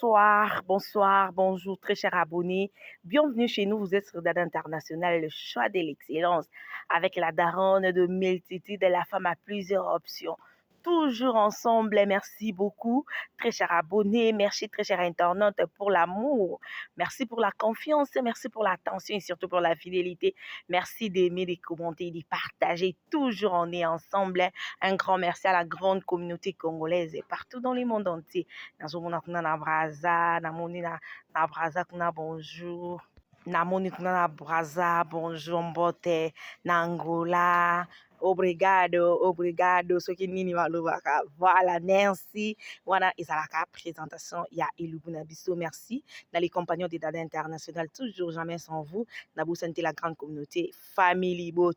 Bonsoir, bonjour, très chers abonnés. Bienvenue chez nous. Vous êtes sur Dada International, le choix de l'excellence, avec la daronne de multitude de la femme à plusieurs options. Toujours ensemble, merci beaucoup, très chers abonnés, merci très chers internautes pour l'amour, merci pour la confiance, merci pour l'attention et surtout pour la fidélité. Merci d'aimer, de commenter, de partager. Toujours on est ensemble. Un grand merci à la grande communauté congolaise et partout dans le monde entier. Nazomona kuna na braza, namoni na braza kuna bonjour. Namoni kuna na braza, bonjour mbote, na Angola. Obrigado. Soki nini malobaka. Voilà, merci. Voilà, ezalaka présentation ya Elubuna Bisso. Merci. Dans les compagnons des Dada International, toujours jamais sans vous. Nabou santé la grande communauté, family boat.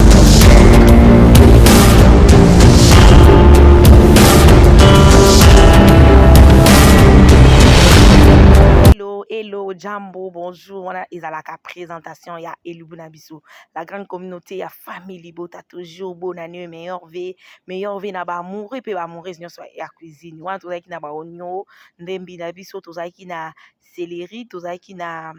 Hello, Jambo, bonjour. Voilà, ezalaka présentation ya Elubuna Bisso. La grande communauté ya family bota toujours bonne année, meilleur V na ba amoureux pe ba amoureuse nyonso ya cuisine. Wana tozalaki na ba oignon, ndembi na biso, tozalaki na céleri, tozalaki na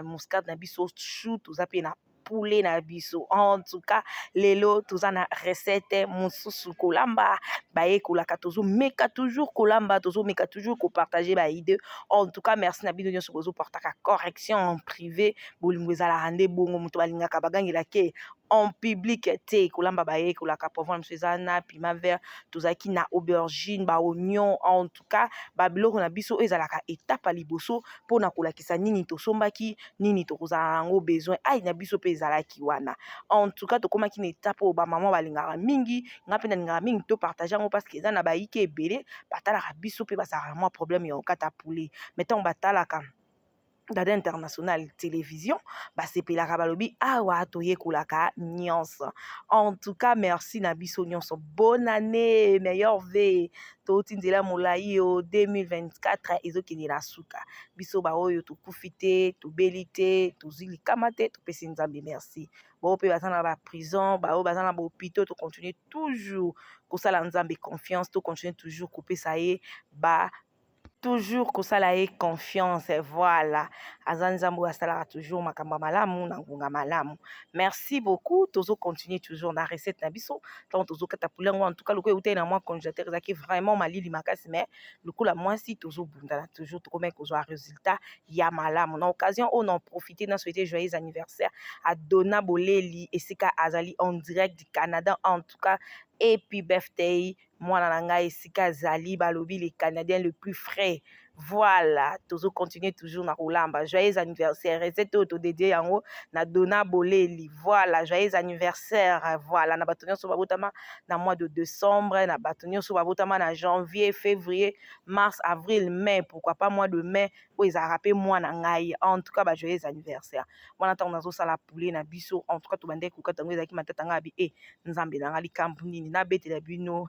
muscade na biso, chou, tozalaki na poulet na biso. En tout cas, lelo toza na recette mususu kolamba baye kolaka tozo meka toujours kolamba tozo meka toujours ko partager ba idée. En tout cas, merci na bino nyonso bozo portaka correction en privé bolingo ezala rande bongo muto balingaka bagangela ke en public te kolamba baye kolaka poivron msezana piment vert tozaki na aubergine ba oignon. En tout cas, ba biloko na biso ezalaka étape liboso pona kolakisa nini tosombaki nini tokozala nango besoin ai na biso pe ezalaki wana. En tout cas, tokomaki na étape o ba maman balingaka mingi nga pe nalingaka mingi to partager yango parce que eza na bayike ebele batalaka biso pe bazalaka mwa problème ya okata poulet mettons batalaka Dada International télévision basepelaka balobi awa toyekolaka nyonso. En tout cas, merci na biso nyonso, bonne année, meilleur V toti nzela molai o 2024 ezokende na suka biso baoyo tokufi te tobeli te tozwi likama te topesi nzambe merci. Bao pe baza na ba prison bao baza na bahôpitaux to continue toujours kosala nzambe confiance, to continue toujours kopesa ye ba toujours kosala ye confiance. Voilà, azanzambo asalaka toujours makamba malamu na ngunga malamu. Merci beaucoup, tozo continuer toujours na recette na biso tant tozo kata poulet en tout cas loko euté na moi congélateur zaki vraiment malili makasi mais lokola mwasi tozo bundana toujours to comme kozwa résultat ya malamu. Na occasion on en profiter na souhaiter joyeux anniversaire à Donna Boleli esika azali en direct du Canada. En tout cas, happy birthday mwana na ngai esika zali balobi le Canadien le plus frais. Voilà, tozo continuer toujours na kolamba. Joyeux anniversaire. Recette auto dédié yango na Donna Boleli. Voilà, joyeux anniversaire. Voilà, na batonyo so babotama na mois de décembre, na batonyo so babotama na janvier, février, mars, avril, mai, pourquoi pas mois de mai. Oui, ça rappelle moi na ngai. En tout cas, ba joyeux anniversaire. Mwana tango nazo sala poulet na biso. En tout cas, to bande ko katango ezaki matata ngabi nzambe na ngali kampu nini na bete la bino.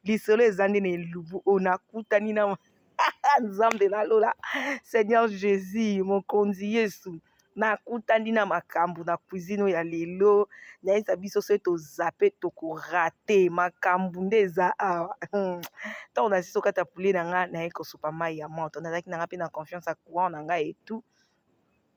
Lisolo ezande ne lubu ona kutani na nzambe na lola. Seigneur Jésus, mon konzi Yesu nakutani na makambo na cuisine ya lelo naisa biso so tozape tokorate makambo nde eza awa ntango nasi sokata poulet na nga naye kosopa mai ya moto nazalaki na nga mpe na confiance ya courant na ngai etu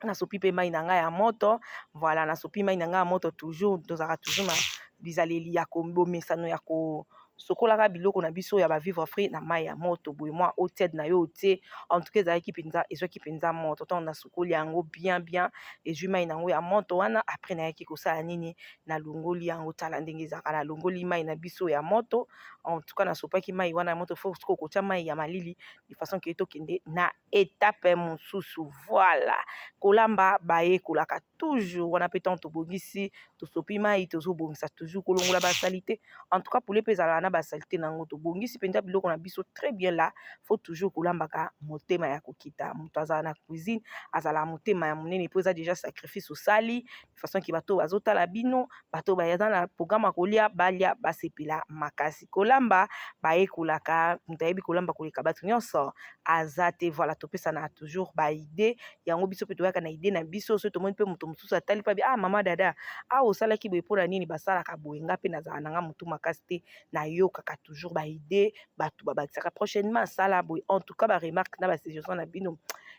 nasopi mpe mai na ngai ya moto. Voilà, nasopi mai na ngai ya moto toujours tozalaka toujours na bizaleli ya kobomesano ya ko sokolaka biloko na biso ya ba vivre frais na mai ya moto boye mwa otiede na yo tie. En tout cas ezalaki mpenza ezwaki mpenza moto ntango nasokoli yango bien ezwi mai nango ya moto wana après nayaki kosala nini nalongoli yango tala ndenge ezalaka nalongoli mai na biso ya moto. En tout cas nasopaki mai wana ya moto fo siko kotia mai ya malili de façon ke tokende na étape mosusu. Voilà, kolamba baye kolaka toujours wana pe tant tobongisi tosopi mai tozobongisa toujours kolongola basalite. En tout cas pour les ezalaka na basalite nango tobongisi mpenza biloko na biso très bien. Là faut toujours kolambaka motema ya kokita moto azala na cuisine azala motema ya monene po eza déjà sacrifice osali de façon ki bato bazotala bino bato baza na programme kolia balia basepela makasi kolamba baye kolaka moto ayebi kolamba koleka bato nyonso aza te. Voilà, topesa na toujours ba idée yango biso pe toyaka na idée na biso so tomoni pe moto mosusu atali pa mama dada osalaki boye mpona nini basalaka boye nga mpe nazala nanga motu makasi te na nayokaka toujours baide bato babakisaka prochainement asala boye. En tout cas baremarque na basuggestion na bino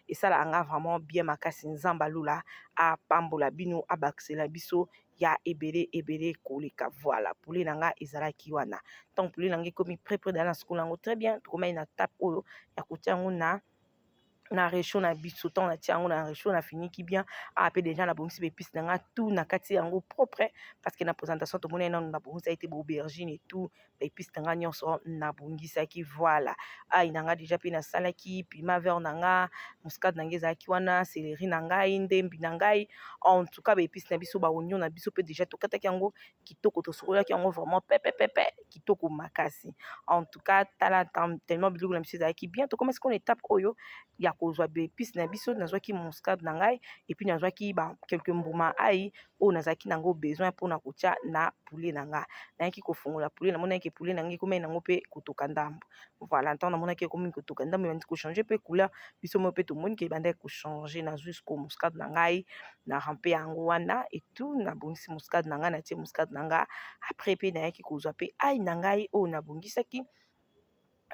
esalaka vraiment bien makasi. Nzambe alula apambola bino abakisela biso ya ebele koleka. Voilà, poulet na nga ezalaki wana. Tant poulet na nga ekomi près dans la school yango très bien, tokomai na tape oyo ya kotia yango na réchaud na biso. Tant na tia yango na réchaud na finiki bien pe déjà na bongisi ba épices na nga tout na kati yango propre, parce que na présentation to mona na bongisa été ba aubergine et tout ba épices na nga nyonso na bongisaki. Voilà, na nga déjà pe na salaki piment vert na nga, muscade na nga ezalaki wana, céleri na ngai, ndembi na ngai. En tout cas ba épices na biso ba oignon na biso pe déjà to kataki yango kitoko, to sokolaki yango vraiment pepe kitoko makasi. En tout cas tala tellement biloko na biso ezalaki bien. To commence qu'on étape oyo ya kozwa ba épices na biso, nazwaki muscade na ngai et puis nazwaki ba quelques mbuma ai o nazaki nango besoin pona kotia na poulet na nga. Nayaki kofungola poulet na mona ke poulet na ngai komai nango pe kotoka ndambo. Voilà, tant na mona ke komi kotoka ndambo bandi ko changer pe couleur biso mo pe to moni ke bandi ko changer na jusqu'au muscade na ngai na rampe yango wana et tout na bongisi muscade na nga na tie muscade na nga. Après pe nayaki kozwa pe ai na ngai o na bongisaki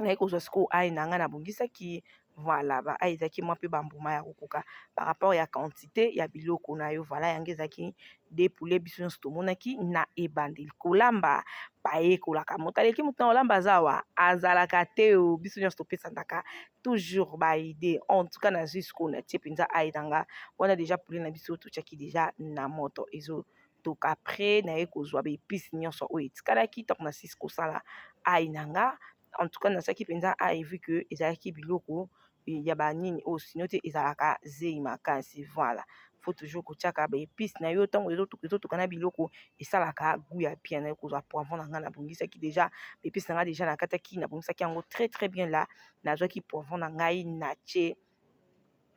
nayaki kozwa siko ai na nga na bongisaki. Voilà, ba ai ezaki mwa pe bambuma ya kokoka par rapport ya quantité ya biloko na yo. Voilà, yango ezaki de poulet biso nyonso tomonaki na ebandeli kolamba bayekolaka. Moto aleki moto na kolamba azawa azalaka te o, biso nyonso topesandaka toujours baide. En tout cas na jusqu'o na tie mpenza ai na nga wana déjà poulet na biso totiaki déjà na moto ezo toka après naye kozwa ba épices nyonso oyo etikalaki ntango na sisi kosala ai na nga. En tout cas nasalaki mpenza ai vu que ezalaki biloko ya banini oyo sino te ezalaka zei makasi. Voilà, faut toujours kotiaka ba épices na yo ntango ezotoka na biloko esalaka goût ya bien. Naye kozwa poivron na nga na bongisaki déjà ba épices na nga déjà na kataki na bongisaki yango très bien. Là nazwaki poivron na ngai na tie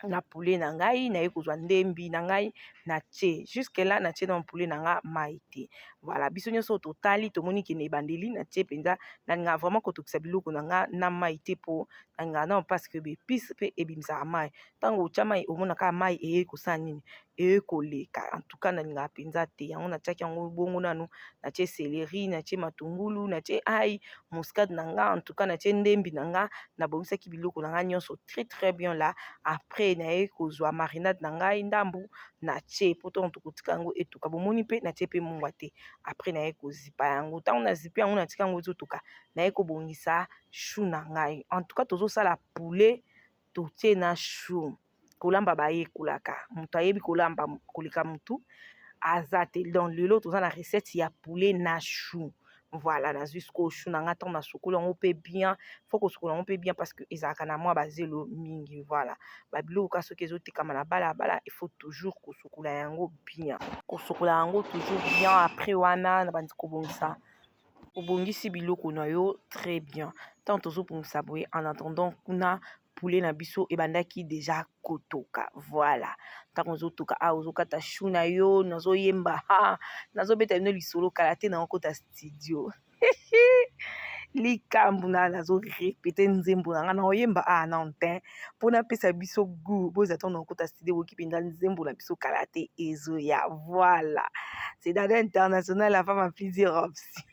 na poulet na ngai naye kozwa ndembi na ngai na tie jusque là na tie na poulet na nga mai te. Voilà, biso nyonso totali tomoni ke na ebandeli na tie mpenza na nga vraiment kotokisa biloko na nga na mai te po na nga non parce que be épices pe ebimisaka mai. Tango otia mai omonaka mai eye kosala nini eye koleka. En tout cas na nga mpenza te yango na tiaki yango bongo nanu na tie céleri na tie matungulu na tie ai muscade na nga. En tout cas na tie ndembi na nga na bongisaki biloko na nga nyonso très bien. Là après naye kozwa marinade na ngai ndambu na tie po to kotika yango etuka bomoni pe na tie pe mungwa te. Après naye kozipa yango ntango na zipi yango na tika yango ezotoka naye kobongisa chou na ngai. En tout cas tozosala poulet totie na chou kolamba bayekolaka moto ayebi kolamba koleka mutu aza te. Donc lelo toza na recette ya poulet na chou. Voilà, na jusqu'au chou na nga ntango na sokola yango pe bien, faut kosokola yango pe bien parce que ezalaka na mwa bazelo mingi. Voilà, babiloko ka soki ezotekama na balabala il faut toujours kosokola yango bien, kosokola yango toujours bien. Après wana na bandi kobongisa obongisi biloko na yo très bien. Tant tozobongisa boye en attendant kuna poulet na biso ebandaki déjà kotoka. Voilà, ntango ozotoka ozokata chou na yo nazoyemba nazobeta bino lisolo kala te na okota studio likambu na nazorepete nzembo na nga na oyemba na ntin mpona apesa biso goût boza ntango na okota studio boki mpenza nzembo na biso kala te ezoya. Voilà, c'est dada international la femme a plusieurs options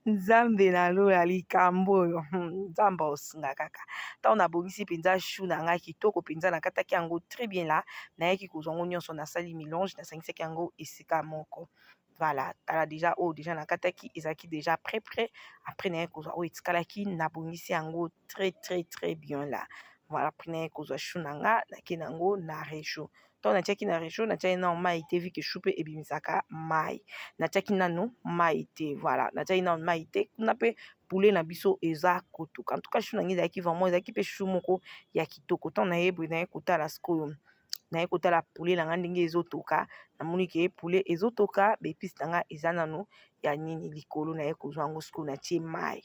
nzambe nalola likambo oyo nzambe osinga kaka. Ntango nabongisi mpenza chou na ngai kitoko mpenza nakataki yango très bien. Là nayaki kozwa yango nyonso nasali mélange nasangisaki yango esika moko. Voilà, tala déjà déjà nakataki ezalaki déjà prêt. Après naye kozwa oyo etikalaki nabongisi yango très bien. Là voilà, après naye kozwa chou na nga nake nango na réchaud. Ntango natiaki na réchaud natiaki nano mai te vi ke chou pe ebimisaka mai natiaki nano mai te. Voilà, natiaki nano mai te kuna mpe poulet na biso eza kotoka. En tout cas chou na ngai ezalaki vraiment ezalaki mpe chou moko ya kitoko. Ntango naye boye naye kotala sikoyo naye kotala poulet na nga ndenge ezotoka namoni ke poulet ezotoka ba épices na nga eza nano ya nini likolo. Naye kozwa yango sikoyo natie mai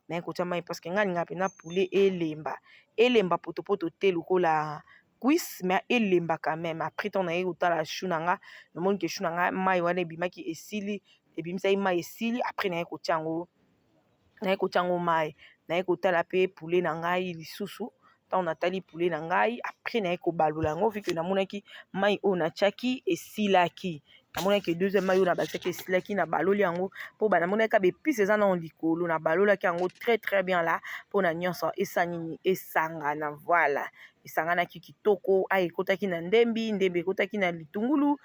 naye kotia mai parce que nga linga mpena poulet elemba potopoto te lokola cuisse mais elemba quand même. Après ntango naye kotala chou na nga namoni ke chou na nga mai wana ebimaki esili ebimisaki mai esili. Après naye kotia yango mai naye kotala pe poulet na ngai lisusu. Ntango natali poulet na ngai après naye kobalola yango vu que namonaki mai oyo natiaki esilaki namonaki deuxième mayo na basaki esilaki na baloli yango mpo namonaki baépice eza na likolo na balolaki yango très très bien là mpo na nyonso esanini esangana voilà esanganaki kitoko ekotaki na ndembi ekotaki na litungulu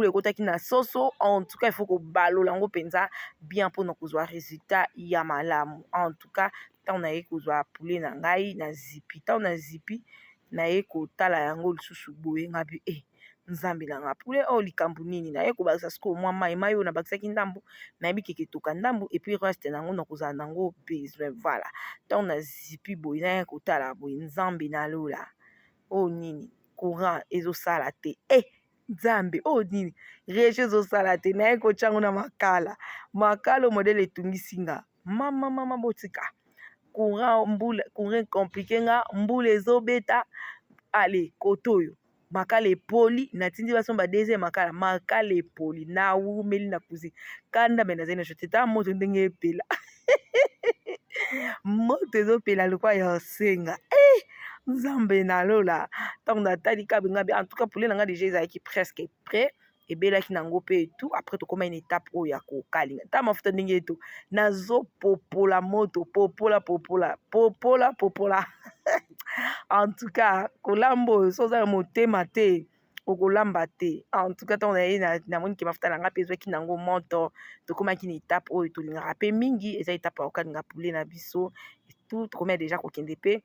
ekotaki na soso en tout cas il faut kobalola yango mpenza bien mpona kozwa résultat ya malamu en tout cas ntango naye kozwa poulet na ngai na zipi ntango na zipi naye kotala yango lisusu boye ngabi nzambe nanga poulet likambo nini naye kobakisa sikoyo mwa mai oyo nabakisaki ndambu nayebi keke toka ndambu epuis reste nango na kozala nango besoin voilà ntango na zipi boye naye kotala boye nzambe nalola nini courant ezosala te nzambe nini reche ezosala te naye kotya yango na makala modele etungisi nga mama botika courant compliqué nga mbula ezobeta ale koto oyo makala epoli natindi baso ba deuxième makala epoli na wumeli na kuzi kanda me nazali na shote ta moto ndenge epela moto ezopela lokwa ya osenga nzambe nalola ntango natali kabenga en tout cas poulet na nga déjà ezalaki presque prêt ebelaki nango mpe etu après tokoma une étape oyo ya kokalinga ta mafuta ndenge etu nazopopola moto popola en tout cas kolamba oyo so oza na motema te okolamba te en tout cas ntango naye namoniki mafuta na nga mpe ezwaki nango moto tokomaki na étape oyo tolingaka mpe mingi eza étape ya kokalinga poulet na biso etu tokomaya déjà kokende mpe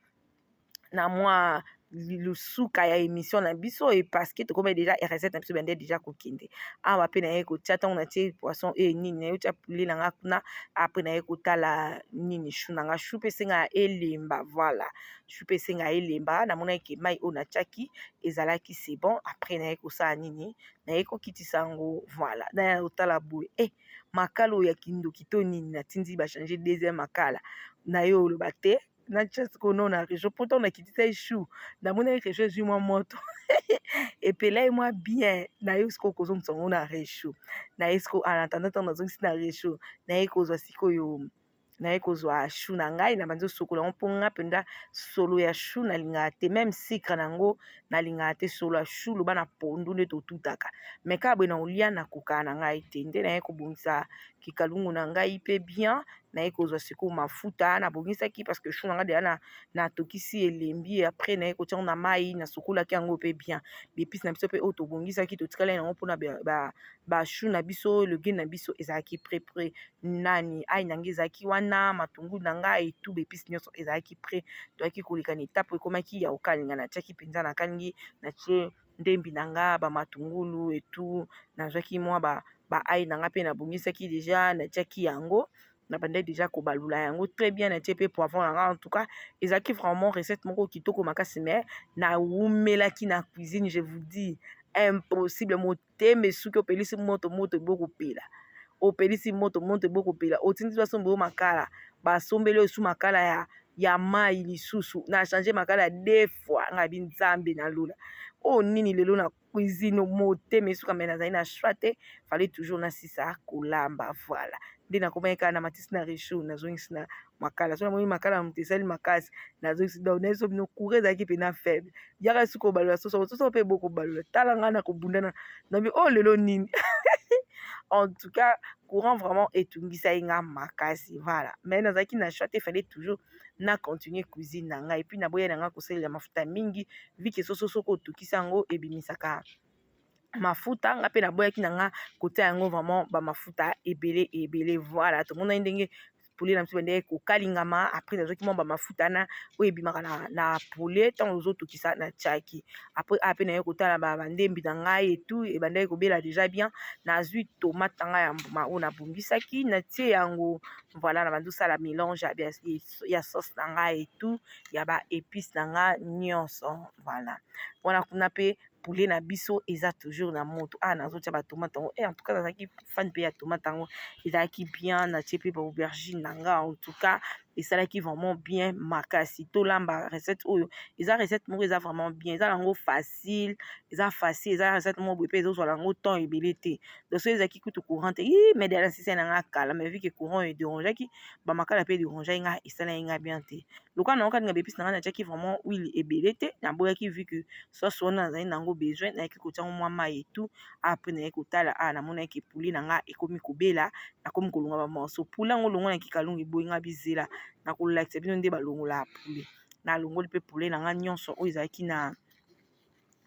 na mwa lusuka ya émission na biso parce que tokomaya déjà recette na biso bende déjà kokende awa mpe naye kotia ntango natie poisson nini naye kotia poulet na nga kuna après naye kotala nini chou na nga chou mpe esenga elemba voilà chou mpe esenga elemba namonaki mai oyo natiaki ezalaki c'est bon après naye kosala nini naye kokitisa yango voilà naye kotala boye makala oyo ya kindoki to nini natindi bachange deuxième makala naye oloba te natia sikoyo na région mpo ntango nakitisa chou namonaki région ezwi mwa moto epelai mwa bien naye sikoyo kozongisa yango na région naye sikoyo en attendant ntango nazongisi na région naye kozwa sikoyo naye kozwa chou na ngai na banzi osokola yango mpo nga mpenza solo ya chou nalingaka te même sucre nango nalingaka te solo ya chou loba na pondu nde totutaka me kaka boye na olia nakokaka na ngai te nde naye kobongisa kikalungu na ngai mpe bien naye kozwa sikoyo mafuta nabongisaki parce que chou na ngai deya natokisi elembi après naye kotia yango na mai nasokolaki yango mpe bien bepisi na biso mpe oyo tobongisaki totikali yango mpona bachou na biso legene na biso ezalaki prepre nani ai nange ezalaki wana matungulu na ngai etu bepisi nyonso ezalaki pre toyaki koleka na etape ekomaki ya kokalinga natiaki mpenza nakalingi natie ndembi na nga bamatungulu etu nazwaki mwa ai na nga mpe nabongisaki déjà natiaki yango na bandai déjà kobalula yango très bien natie mpe poivron na nga en tout cas ezalaki vraiment recette moko kitoko makasi mais na wumelaki na cuisine je vous dis impossible motema esuki opelisi moto ebokopela opelisi moto ebokopela otindi baso mboyo makala basombeli oyo su makala ya mai lisusu na change makala 2 fois ngabi nzambe nalola nini lelo na cuisine motema esuka me nazali na choix te fallait toujours nasisa kolamba voilà nde nakomaki kaka na matisi na réchaud nazongisi na makala so namoni makala na moto esali makasi nazongisi donc nayeso bino courant ezalaki mpena faible yaka suka obalula soso mpe bokobalula tala ngai na kobundana nabi lelo nini en tout cas courant vraiment etungisaki nga makasi voilà mais nazalaki na choix te fallait toujours na continuer cuisine na ngai epuis naboya na nga kosalela mafuta mingi vike soso soko otokisi yango ebimisaka mafuta nga mpe naboyaki na nga kotia yango vraiment bamafuta ebele voilà tomonai ndenge poulet na biso bandeke kokalingama après nazwaki mwa bamafuta na oyo ebimaka na poulet ntango ozotokisa na tiaki après ape naye kotala bandembi na ngai etu ebandaki kobela déjà bien nazwi tomate na ngai ya mbuma oyo nabongisaki natie yango voilà na bandi osala mélange ya sauce na ngai etu ya baépice na nga nyonso voilà wana kuna mpe poulet na biso eza toujours na moto nazotia batomate yango en tout cas nazalaki fan mpe ya tomate yango ezalaki bien natie mpe baaubergine na nga en tout cas esalaki vraiment bien makasi tolamba recette oyo eza recette moko eza vraiment bien eza nango facile eza recette moko boye mpe ezozwala yango temps ebele te donc soki ezalaki kutu courant te mais dala sisa nanga kala mais vu que courant edérangeaki bamakala mpe dérangeaki nga esalaki nga bien te lokwa nango kati nga bépice nanga natiaki vraiment huile ebele te naboyaki vu que sauce wana nazali nango besoin nayaki kotiango mwa mai etu apres nayaki kotala namonaki poulet nanga ekomi kobela nakomi kolonga bamorceau poulet yango olongolaki kalungu eboyinga bizela nakolakisa bino nde balongola poulet nalongoli mpe poulet nanga nyonso oyo ezalaki na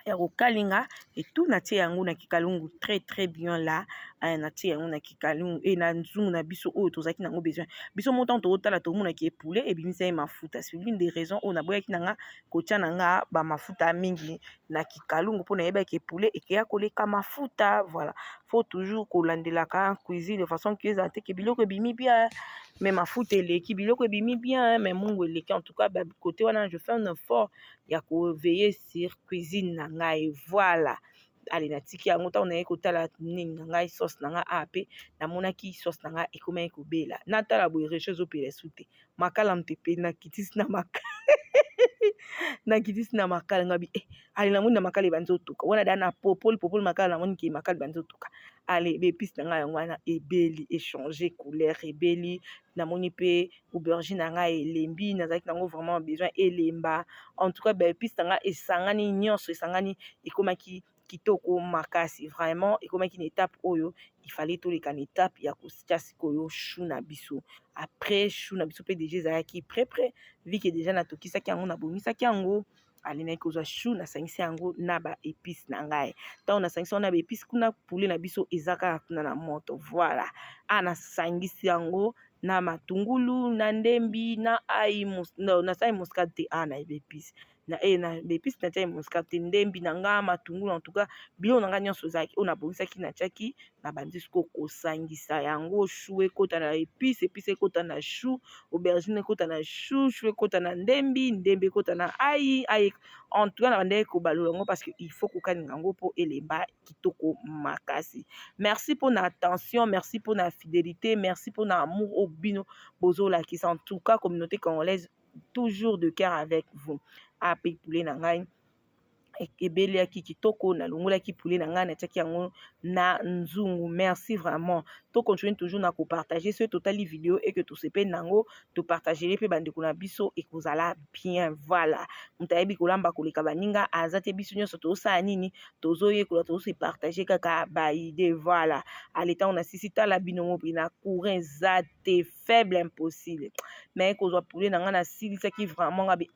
ya kokalinga etu natie yango na kikalungu très bien là natie yango na kikalungu na nzungu na biso oyo tozalaki nango besoin biso mo ntango tozotala tomonaki poulet ebimisa ye mafuta c'est l'une des raisons oyo naboyaki nanga kotia nanga bamafuta mingi na kikalungu mpo nayebaki poulet ekeya koleka mafuta voilà faut toujours kolandelaka cuisine de façon que ezala te ke biloko ebimi bien mais mafuta eleki biloko ebimi bien mais mungu eleki en tout cas côté wana je fais un effort ya koveiller sur cuisine na ngai voilà allez natiki yango ntango naye kotala nini na ngai sauce na nga ape namonaki sauce na nga ekomaki kobela natala boye reche ezopela esu te makala mpepe nakitisi na makala nakitisi na makala ngabi allez namoni na makala ebandi otuka wana da na popoli makala namoni ke makala ebandi otuka allez bépice na nga yango wana ebeli échanger couleur ebeli namoni pe aubergine na nga elembi nazalaki nango vraiment besoin elemba en tout cas bépice na nga esangani nyonso esangani ekomaki kitoko makasi vraiment ekomaki na étape oyo il fallait toleka na étape ya kotia sikoyo chou na biso après chou na biso pe déjà ezalaki prêt vu que déjà natokisaki yango nabomisaki yango alinaki kozwa chou nasangisi yango na baépice na ngai ntango nasangisi yango na baépice kuna poulet na biso eza kaka kuna na moto voilà nasangisi yango na matungulu na ndembi na ai nasali muscade te na baépice na baépice natia muscade ndembi na nga matungulu en tout cas biloko na nga nyonso ezalaki oyo nabongisaki natiaki na bandi siko kosangisa yango chou ekota na épice ekota na chou aubergine ekota na chou ekota na ndembi ekota na ai en tout cas na bandeki kobalola yango parce que il faut kokalinga yango mpo elemba kitoko makasi merci pour na attention merci pour na fidélité merci pour na amour au bino bozolakisa en tout cas communauté congolaise toujours de cœur avec vous ape poulet na ngai ebeliaki kitoko nalongolaki poulet na ngai natiaki yango na nzungu merci vraiment to continue toujours na kopartager ce totali vidéo et que tosepeli nango topartagele mpe bandeko na biso ekozala bien voilà moto ayebi kolamba koleka baninga aza te biso nyonso tozosala nini tozoyekola tozosepartage kaka baide voilà ale ntango nasisi tala bino mo mpe na courant eza te faible impossible mais ekozwa poulet na ngai nasilisaki vraiment ngabi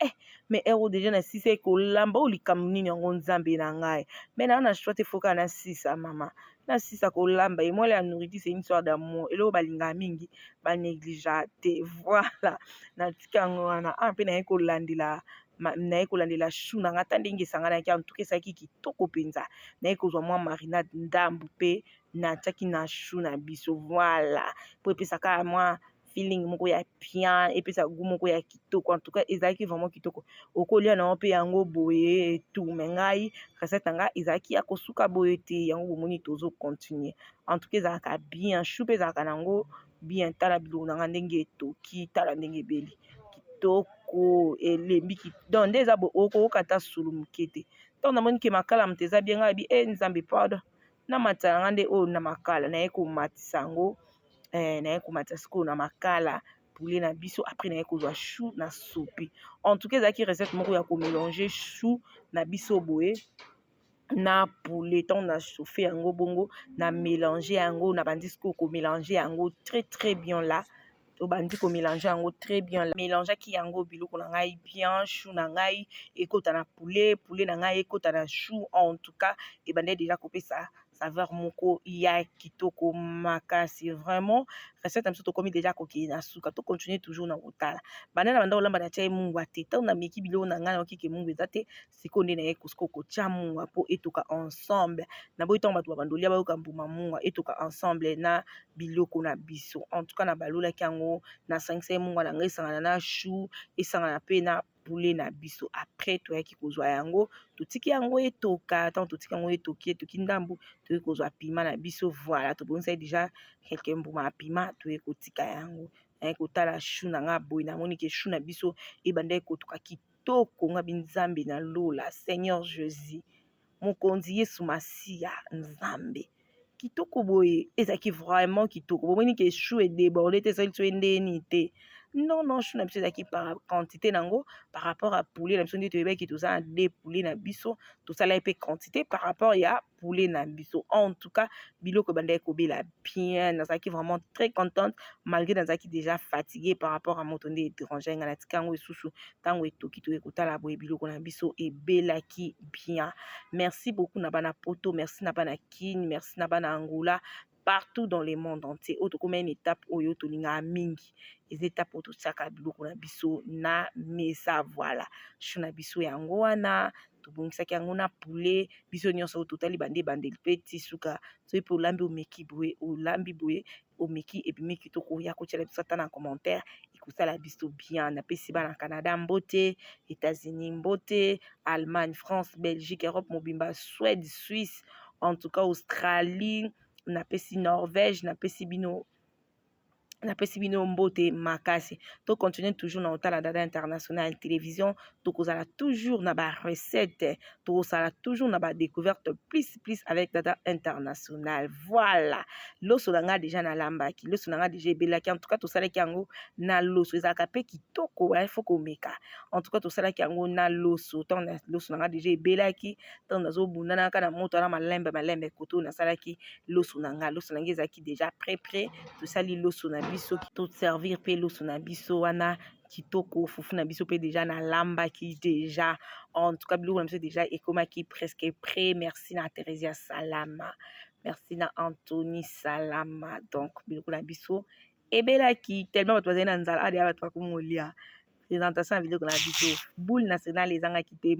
mais ero déjà nasisi ekolamba oyo likambo nini yango nzambe na ngai mais na choix te foka na sisa mama na sisa kolamba emwele ya nourriture c'est une histoire d'amour eloko balingaka mingi banégligea te voilà natika yango wana mpe naye kolandela chou na nga ta ndenge esanganaki en tout cas esalaki kitoko mpenza naye kozwa mwa marinade ndambu mpe natiaki na chou na biso voilà mpo epesaka mwa feeling moko ya bien epesa goût moko ya kitoko en tout cas ezalaki vraiment kitoko okolia nango mpe yango boye tout mais ngai recette nga ezalaki ya kosuka boye te yango bomoni tozocontinue en tout cas ezalaka bien chou mpe ezalaka nango bien tala biloko nanga ndenge etoki tala ndenge ebeli kitoko elembi donc nde eza okokata sulu moke te ntango namoni ke makala moto eza bien ngai nzambe pardon namatisa nanga nde oyo na makala naye komatisa yango naye komatisa sikoyo na makala poulet na biso après naye kozwa chou na sopi en tout cas ezalaki recette moko ya komélanger chou na biso boye na poulet ntango na chauffe yango bongo na mélanger yango na bandi sikoyo komélanger yango très bien là obandi komélanger yango très bien là mélangeaki yango biloko na ngai bien chou na ngai ekota na poulet na ngai ekota na chou en tout cas ebandai déjà kopesa saveur moko ya kitoko makasi vraiment recette na biso tokomi déjà kokende na suka to continuer toujours na kotala banda na banda olamba na tia mungwa te ntango nameki biloko na ngai naokike mungu eza te sikoyo nde naye kosiko kotia mungwa mpo etoka ensemble na boyi ntango bato babandolia bayoka mbuma mungwa etoka ensemble na biloko na biso en tout cas na balolaki yango nasangisa mungwa na ngai esangana na chou esangana mpe na poulet na biso après toyaki kozwa yango totiki yango etoka ntango totiki yango etoki ndambu toyei kozwa pima na biso voilà tobongisaki déjà quelques mbuma ya pima toyei kotika yango kotala chou na nga boy na moni ke chou na biso ebandaki kotuka kitoko nga binzambe na lola Seigneur Jésus mokonzi Yesu Masiya nzambe kitoko boye ezaki vraiment kitoko bomoni ke chou edébordé te ezali so endeni te non chou na biso ezaki par quantité nango par rapport à poulet na biso nde toyebaki toza na de poulet na biso tosala pe quantité par rapport ya poulet na biso en tout cas biloko bandaki kobela bien nazalaki vraiment très contente malgré nazalaki déjà fatigué par rapport à moto nde étranger nga natika yango esusu ntango etoki toye kotala boye biloko na biso ebelaki bien merci beaucoup na bana poto merci na bana kini merci na bana Angola partout dans le monde entier oyo tokóma une étape oyo tolingaka mingi eza étape oyo totiaka biloko na biso na mesa voilà chou na biso yango wana tobongisaki yango na poulet biso nyonso oyo totali bande bandeli mpe ti suka soki mpe olambi omeki boye olambi boye omeki ebimi kitoko ya kotiala biso ata na commentaire ekosala biso bien napesi bana Canada mbote États-Unis mbote Allemagne France Belgique Europe mobimba Suède Suisse en tout cas Australie napesi Norvège napesi bino mbote makasi to continuer toujours na otala Dada International télévision tokozala toujours na ba recette tokozala toujours na ba découverte plus avec Dada International voilà loso nanga déjà na lambaki loso nanga déjà ebelaki en tout cas tosalaki yango na loso ezalaka pe kitoko il faut komeka en tout cas tosalaki yango na loso tant na loso nanga déjà ebelaki tant nazobundana kaka na moto na malembe koto nasalaki loso nanga ezalaki déjà prêt tosali loso na biso to servir pe loso na biso wana kitoko fufu na biso pe déjà na lambaki déjà en tout cas biloko na biso déjà ekomaki presque prêt merci na Theresia Salama merci na Anthony Salama donc biloko na biso ebelaki tellement bato bazali na nzala ade bato bakomolia présentation ya biloko na biso boule nationale ezangaki te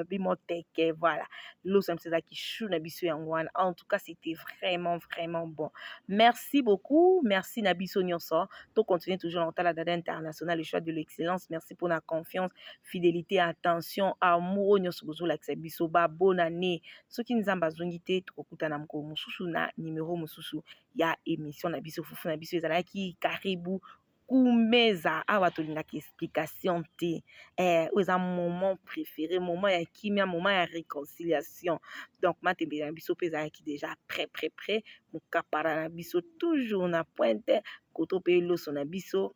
bimoteke voilà loso na biso ezalaki chou na biso yango wana en tout cas c'était vraiment bon merci beaucoup merci na biso nyonso to continuer toujours na otala Dada International le choix de l'excellence merci pour la confiance fidélité attention amour nyonso bozolakisa biso babona année soki nzambe azongi te tokokutana mokolo mosusu na numéro mosusu ya émission na biso fufu na biso ezalaki karibu kumeza awa tolingaki explication te oyo eza moment préféré moment ya kimia moment ya réconciliation donc matembele na biso mpe ezalaki déjà prêt mokapara na biso toujours na pointe koto mpe loso na biso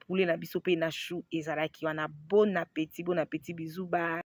poulet na biso mpe na chou ezalaki wana bon appétit bisous bye